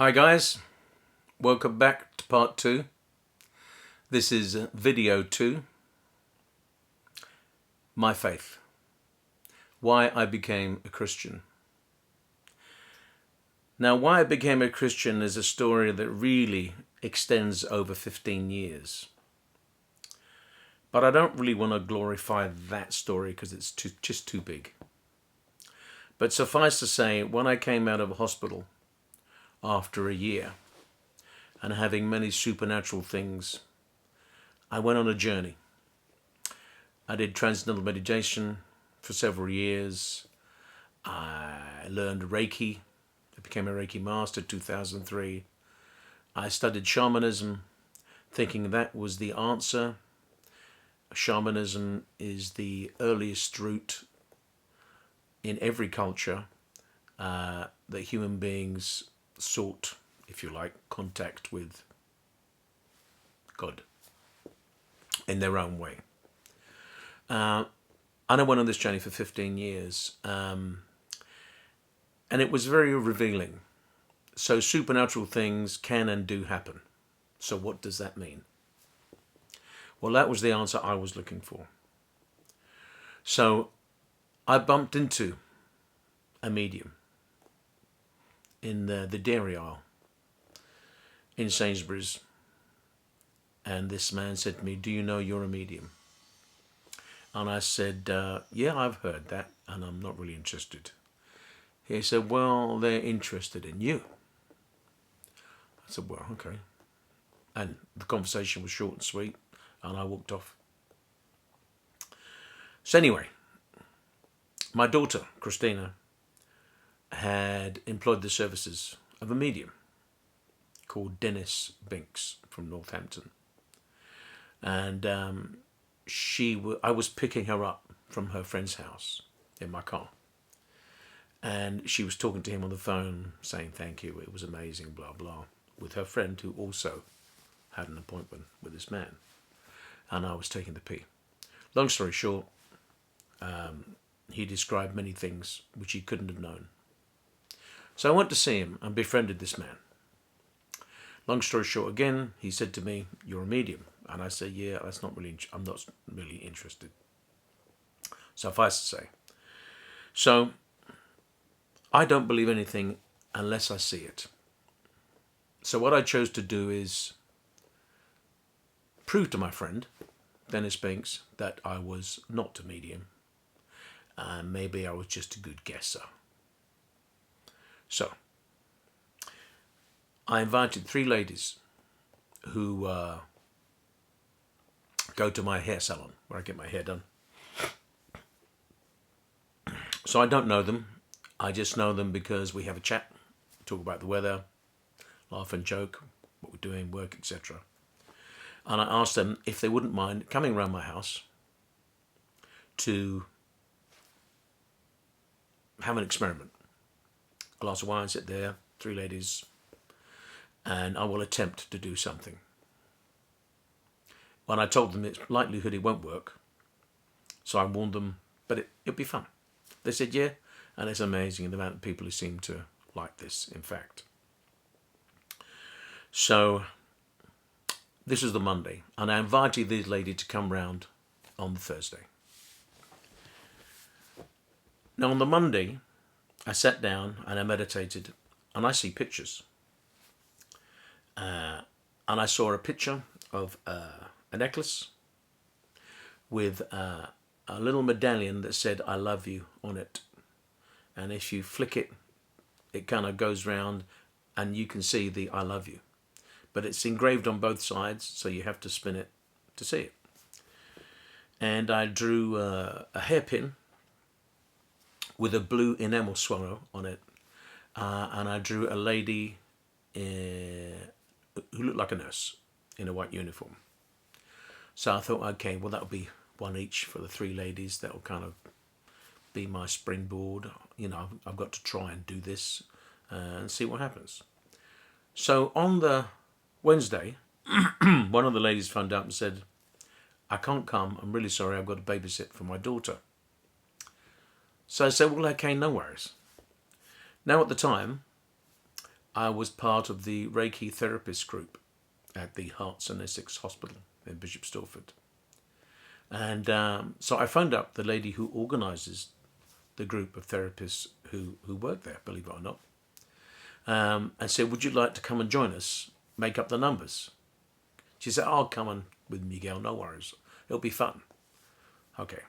Hi guys, welcome back to part 2. This is video 2, my faith, why I became a Christian. Now, why I became a Christian is a story that really extends over 15 years. But I don't really want to glorify that story because it's just too big. But suffice to say, when I came out of hospital after a year and having many supernatural things, I went on a journey. I did transcendental meditation for several years. I learned Reike. I became a Reike master in 2003. I studied shamanism, thinking that was the answer. Shamanism is the earliest route in every culture that human beings sought, if you like, contact with God in their own way. And I went on this journey for 15 years. And it was very revealing. So supernatural things can and do happen. So what does that mean? Well, that was the answer I was looking for. So I bumped into a medium in the dairy aisle in Sainsbury's. And this man said to me, "Do you know you're a medium?" And I said, "Yeah, I've heard that, and I'm not really interested." He said, "Well, they're interested in you." I said, "Well, okay." And the conversation was short and sweet, and I walked off. So anyway, my daughter, Christina, had employed the services of a medium called Dennis Binks from Northampton. And I was picking her up from her friend's house in my car. And she was talking to him on the phone, saying thank you, it was amazing, blah, blah, with her friend who also had an appointment with this man. And I was taking the pee. Long story short, he described many things which he couldn't have known. So I went to see him and befriended this man. Long story short, again, he said to me, "You're a medium." And I said, "Yeah, I'm not really interested." Suffice to say. So I don't believe anything unless I see it. So what I chose to do is prove to my friend, Dennis Binks, that I was not a medium. And maybe I was just a good guesser. So I invited 3 ladies who go to my hair salon where I get my hair done. So I don't know them. I just know them because we have a chat, talk about the weather, laugh and joke, what we're doing, work, etc. And I asked them if they wouldn't mind coming around my house to have an experiment. A glass of wine, sit there, 3 ladies, and I will attempt to do something. When I told them it's likelihood it won't work, so I warned them, but it'll be fun. They said yeah, and it's amazing the amount of people who seem to like this, in fact. So this is the Monday, and I invited these ladies to come round on the Thursday. Now on the Monday, I sat down and I meditated, and I see pictures. And I saw a picture of a necklace with a little medallion that said "I love you" on it. And if you flick it, it kind of goes round and you can see the "I love you." But it's engraved on both sides, so you have to spin it to see it. And I drew a hairpin with a blue enamel swallow on it. And I drew a lady who looked like a nurse in a white uniform. So I thought, okay, well, that'll be one each for the 3 ladies. That'll kind of be my springboard. You know, I've got to try and do this and see what happens. So on the Wednesday, one of the ladies phoned up and said, "I can't come. I'm really sorry. I've got to babysit for my daughter." So I said, "Well, okay, no worries." Now at the time, I was part of the Reike therapist group at the Hearts and Essex Hospital in Bishop Stortford. And so I phoned up the lady who organises the group of therapists who work there, believe it or not, and said, would you like to come and join us, make up the numbers? She said, I'll come on with Miguel, no worries. It'll be fun. Okay.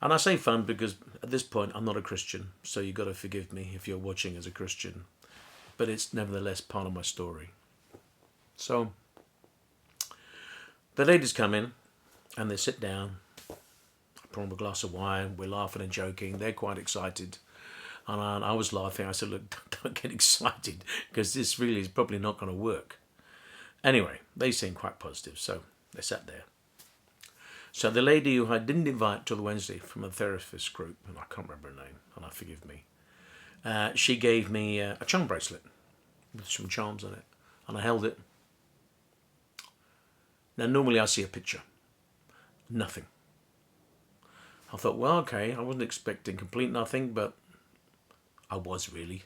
And I say fun because at this point I'm not a Christian, so you've got to forgive me if you're watching as a Christian. But it's nevertheless part of my story. So the ladies come in and they sit down. I pour them a glass of wine. We're laughing and joking. They're quite excited. And I was laughing. I said, look, don't get excited because this really is probably not going to work. Anyway, they seemed quite positive. So they sat there. So the lady who I didn't invite till the Wednesday from a therapist group, and I can't remember her name, and I forgive me, she gave me a charm bracelet with some charms on it, and I held it. Now, normally I see a picture. Nothing. I thought, well, okay, I wasn't expecting complete nothing, but I was really.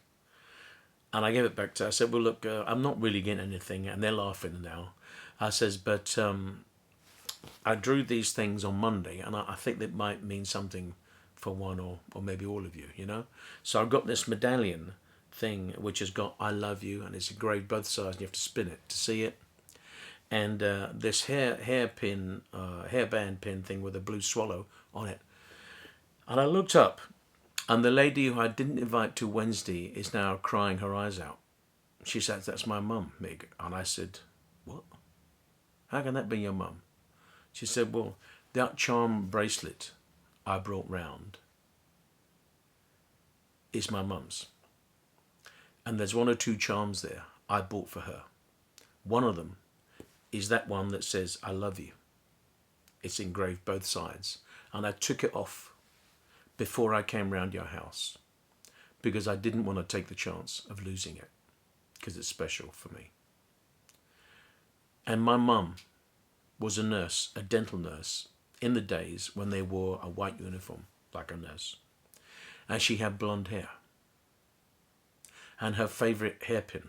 And I gave it back to her. I said, well, look, I'm not really getting anything, and they're laughing now. I says, but I drew these things on Monday, and I think that might mean something for one or maybe all of you, you know. So I've got this medallion thing which has got I love you, and it's engraved both sides, and you have to spin it to see it. And this hairband pin thing with a blue swallow on it. And I looked up, and the lady who I didn't invite to Wednesday is now crying her eyes out. She said, that's my mum, Meg. And I said, what? How can that be your mum? She said, well, that charm bracelet I brought round is my mum's. And there's one or two charms there I bought for her. One of them is that one that says, I love you. It's engraved both sides. And I took it off before I came round your house because I didn't want to take the chance of losing it because it's special for me. And my mum was a nurse, a dental nurse, in the days when they wore a white uniform, like a nurse. And she had blonde hair. And her favourite hairpin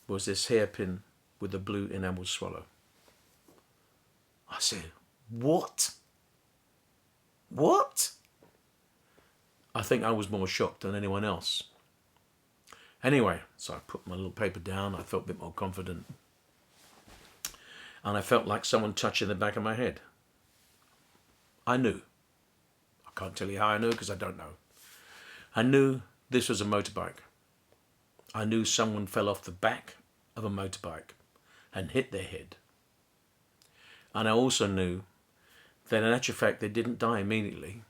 was this hairpin with a blue enamel swallow. I said, what? What? I think I was more shocked than anyone else. Anyway, so I put my little paper down. I felt a bit more confident. And I felt like someone touching the back of my head. I knew. I can't tell you how I knew because I don't know. I knew this was a motorbike. I knew someone fell off the back of a motorbike and hit their head. And I also knew that in actual fact they didn't die immediately.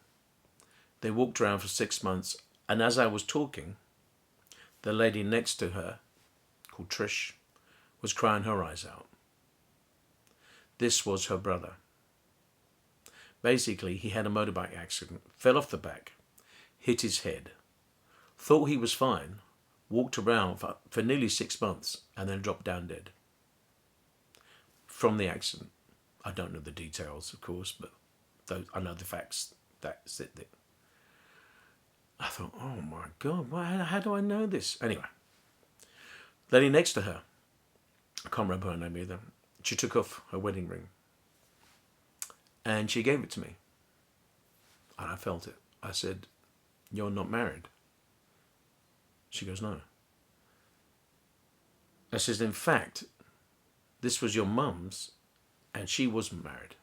They walked around for 6 months, and as I was talking, the lady next to her, called Trish, was crying her eyes out. This was her brother. Basically, he had a motorbike accident, fell off the back, hit his head, thought he was fine, walked around for nearly 6 months, and then dropped down dead. From the accident. I don't know the details, of course, but I know the facts. That's it. I thought, oh my God, how do I know this? Anyway, lady next to her, I can't remember her name either, she took off her wedding ring and she gave it to me. And I felt it. I said, you're not married. She goes, no. I says, in fact, this was your mum's and she wasn't married.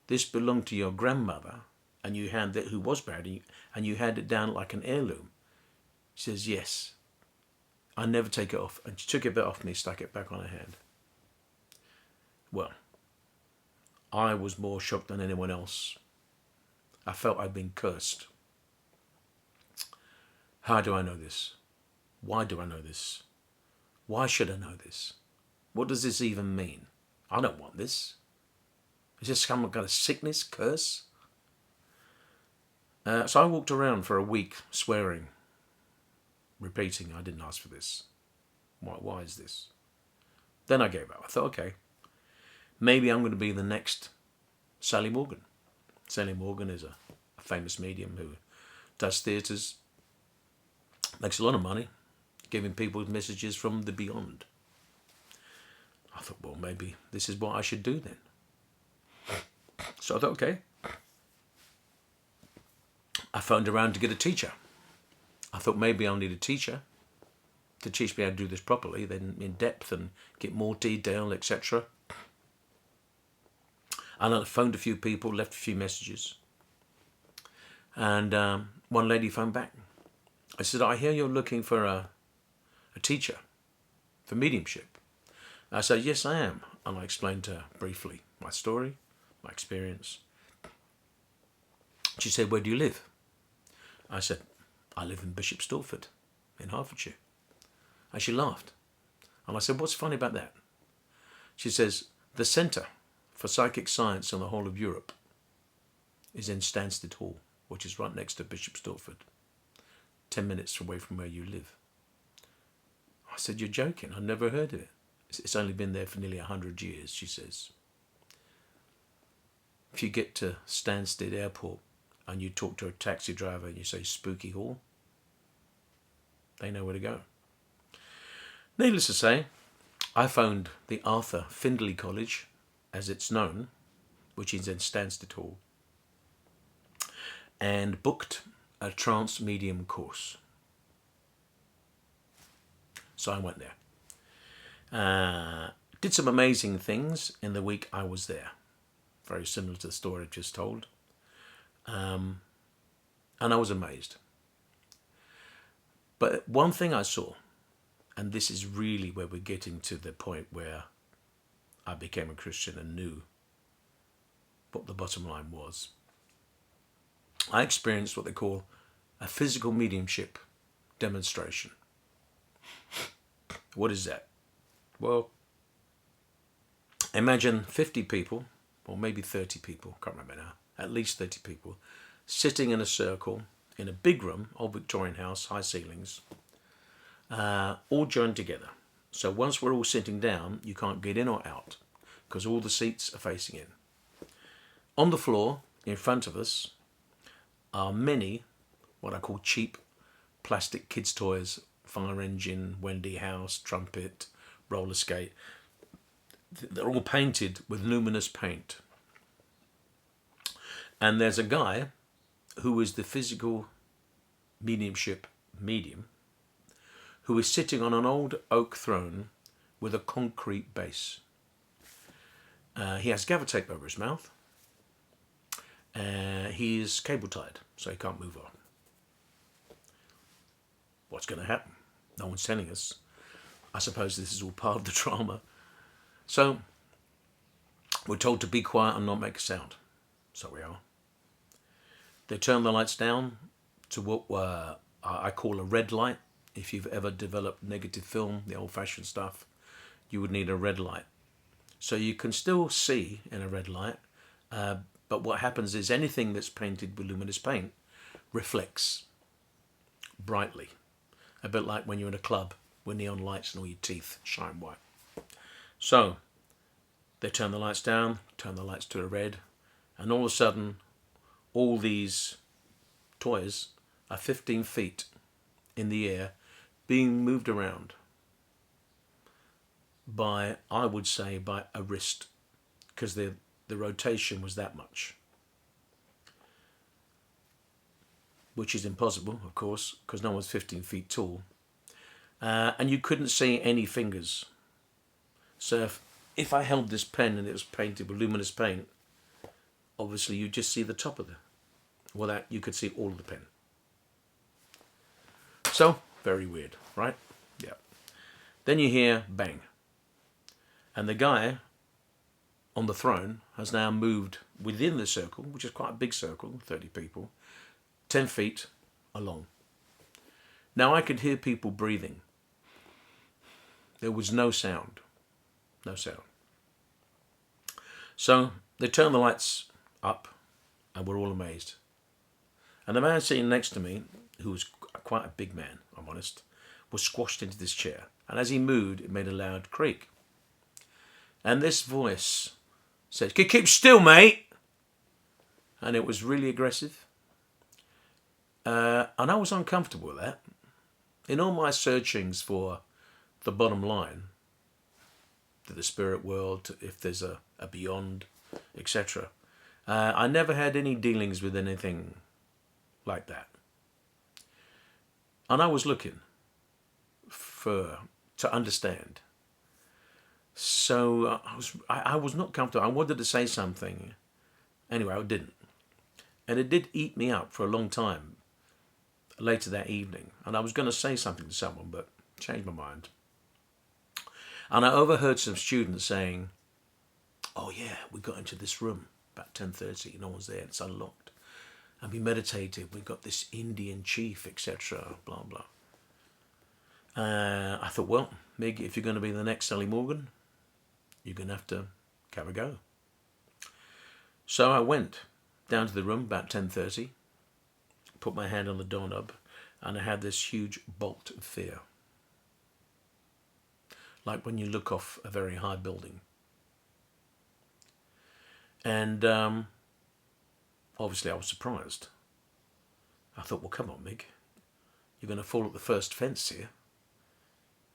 This belonged to your grandmother and you had that who was married and you had it down like an heirloom. She says, yes. I never take it off. And she took it bit off me, stuck it back on her hand. Well, I was more shocked than anyone else. I felt I'd been cursed. How do I know this? Why do I know this? Why should I know this? What does this even mean? I don't want this. Is this some kind of sickness, curse? So I walked around for a week swearing, repeating, I didn't ask for this. Why is this? Then I gave up. I thought, okay, maybe I'm going to be the next Sally Morgan. Sally Morgan is a famous medium who does theatres, makes a lot of money, giving people messages from the beyond. I thought, well, maybe this is what I should do then. So I thought, okay. I phoned around to get a teacher. I thought maybe I'll need a teacher to teach me how to do this properly, then in depth and get more detail, etc. And I phoned a few people, left a few messages. And one lady phoned back. I said, I hear you're looking for a teacher for mediumship. I said, yes, I am. And I explained to her briefly my story, my experience. She said, where do you live? I said, I live in Bishop Stortford in Hertfordshire. And she laughed. And I said, what's funny about that? She says, the Centre for Psychic Science in the whole of Europe is in Stanstead Hall, which is right next to Bishop Stortford, 10 minutes away from where you live. I said, you're joking. I've never heard of it. It's only been there for nearly 100 years, she says. If you get to Stanstead Airport and you talk to a taxi driver and you say Spooky Hall, they know where to go. Needless to say, I phoned the Arthur Findlay College, as it's known, which is in Stanstead Hall, and booked a trance medium course. So I went there. Did some amazing things in the week I was there. Very similar to the story I've just told. And I was amazed. But one thing I saw, and this is really where we're getting to the point where I became a Christian and knew what the bottom line was. I experienced what they call a physical mediumship demonstration. What is that? Well, imagine 50 people, or maybe 30 people, can't remember now, at least 30 people, sitting in a circle in a big room, old Victorian house, high ceilings, all joined together. So once we're all sitting down, you can't get in or out because all the seats are facing in. On the floor, in front of us, are many, what I call cheap plastic kids' toys, fire engine, Wendy house, trumpet, roller skate. They're all painted with luminous paint. And there's a guy who is the physical mediumship medium who is sitting on an old oak throne with a concrete base. He has gaffer tape over his mouth. He is cable tied, so he can't move on. What's going to happen? No one's telling us. I suppose this is all part of the drama. So we're told to be quiet and not make a sound. So we are. They turn the lights down to what I call a red light. If you've ever developed negative film, the old-fashioned stuff, you would need a red light. So you can still see in a red light, but what happens is anything that's painted with luminous paint reflects brightly. A bit like when you're in a club with neon lights and all your teeth shine white. So they turn the lights down, turn the lights to a red, and all of a sudden all these toys are 15 feet in the air being moved around by, I would say, by a wrist, because the rotation was that much. Which is impossible, of course, because no one's 15 feet tall. And you couldn't see any fingers. So if I held this pen and it was painted with luminous paint, obviously you just see the top of it. Well, that you could see all of the pen. So, very weird, right? Yeah. Then you hear bang. And the guy on the throne has now moved within the circle, which is quite a big circle, 30 people, 10 feet along. Now I could hear people breathing. There was no sound. No sound. So they turned the lights up and we're all amazed. And the man sitting next to me, who was quite a big man, I'm honest, was squashed into this chair. And as he moved, it made a loud creak. And this voice said, "Keep still, mate." And it was really aggressive. And I was uncomfortable with that. In all my searchings for the bottom line, to the spirit world, if there's a beyond, etc., I never had any dealings with anything like that. And I was looking to understand. So I was not comfortable. I wanted to say something. Anyway, I didn't. And it did eat me up for a long time later that evening. And I was going to say something to someone, but changed my mind. And I overheard some students saying, oh yeah, we got into this room about 10:30. No one's there. It's unlocked. And we meditated. We got this Indian chief, etc. Blah, blah. I thought, well, Mig, if you're going to be the next Sally Morgan, you're going to have to have a go. So I went down to the room about 10:30, put my hand on the doorknob, and I had this huge bolt of fear. Like when you look off a very high building. And obviously I was surprised. I thought, well, come on, Mig. You're going to fall at the first fence here.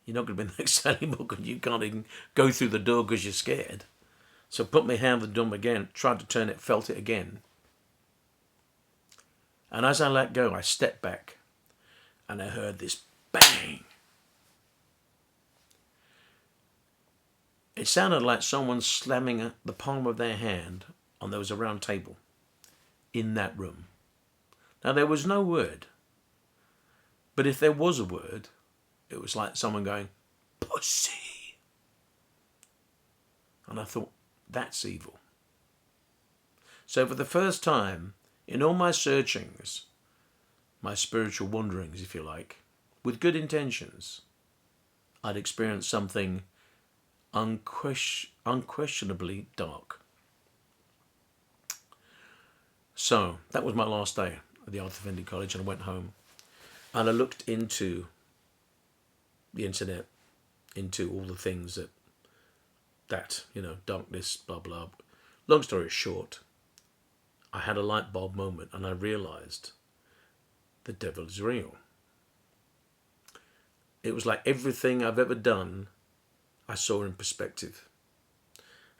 You're not going to be the next Sally Morgan. You can't even go through the door because you're scared. So put my hand on the door again, tried to turn it, felt it again. And as I let go, I stepped back and I heard this bang. It sounded like someone slamming the palm of their hand on there was a round table in that room. Now, there was no word. But if there was a word, it was like someone going, pussy. And I thought, that's evil. So for the first time, in all my searchings, my spiritual wanderings, if you like, with good intentions, I'd experienced something unquestionably dark. So that was my last day at the Arthur Findlay College, and I went home and I looked into the internet, into all the things that darkness, blah blah. Long story short, I had a light bulb moment and I realized the devil is real. It was like everything I've ever done, I saw in perspective.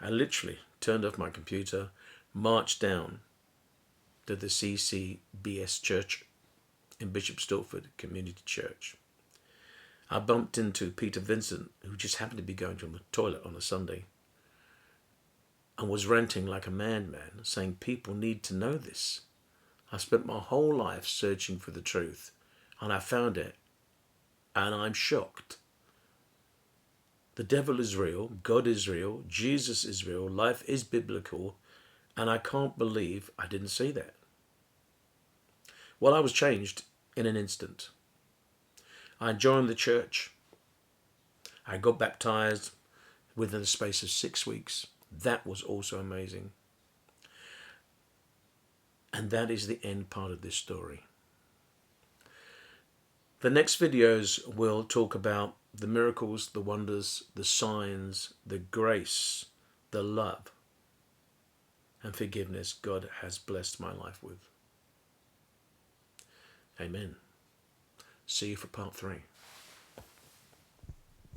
I literally turned off my computer, marched down to the CCBS church in Bishop Stortford Community Church. I bumped into Peter Vincent, who just happened to be going to the toilet on a Sunday, and was ranting like a madman, saying people need to know this. I spent my whole life searching for the truth, and I found it, and I'm shocked. The devil is real, God is real, Jesus is real, life is biblical, and I can't believe I didn't see that. Well, I was changed in an instant. I joined the church. I got baptized within the space of 6 weeks. That was also amazing. And that is the end part of this story. The next videos will talk about the miracles, the wonders, the signs, the grace, the love, and forgiveness God has blessed my life with. Amen. See you for part 3.